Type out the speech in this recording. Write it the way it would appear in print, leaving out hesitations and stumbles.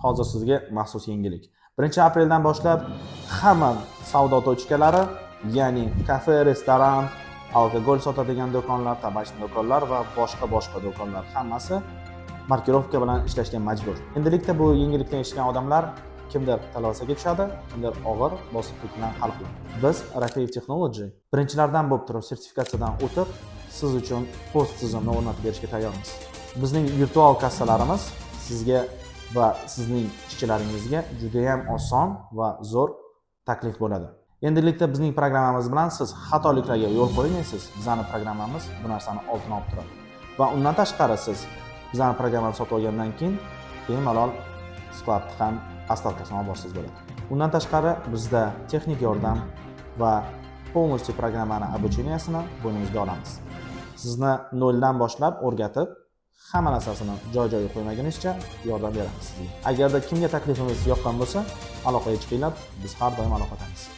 hozir sizga maxsus yangilik. 1-apreldan boshlab hamma savdo tochkalari, ya'ni kafe, restoran, alkogol sotadigan do'konlar, tabak do'konlar va boshqa do'konlar hammasi markirovka bilan ishlashga majbur. Endilikda bu yangilikdan eshitgan odamlar kimdir talvasaga tushadi, kimdir og'ir bosiqlik bilan hal qiladi. Biz Racreative Technology birinchilardan bo'lib turib sertifikatsiyadan o'tib, siz uchun post tizimni o'rnatib berishga tayyormiz. Bizning virtual kassalarimiz sizga va sizning ishchilaringizga juda ham oson va zo'r taklif bo'ladi. Endilikda bizning programmamiz bilan siz xatoliklarga yo'l qo'ymaysiz. Bizning programmamiz bu narsani oldini olib turadi. Va undan tashqari siz bizning programmani sotib olgandan keyin bemalol skladni ham astalkasini olib borsangiz bo'ladi. Undan tashqari bizda texnik yordam va полностью programmani обучениесini bo'ynimizga olamiz. Sizni noldan boshlab o'rgatib, hamma narsasini joy-joyiga qo'ymagunizcha yordam beramiz sizga. Agarda kimga taklifimiz yoqqan bo'lsa, aloqaga chiqinglar, biz har doim aloqadamiz.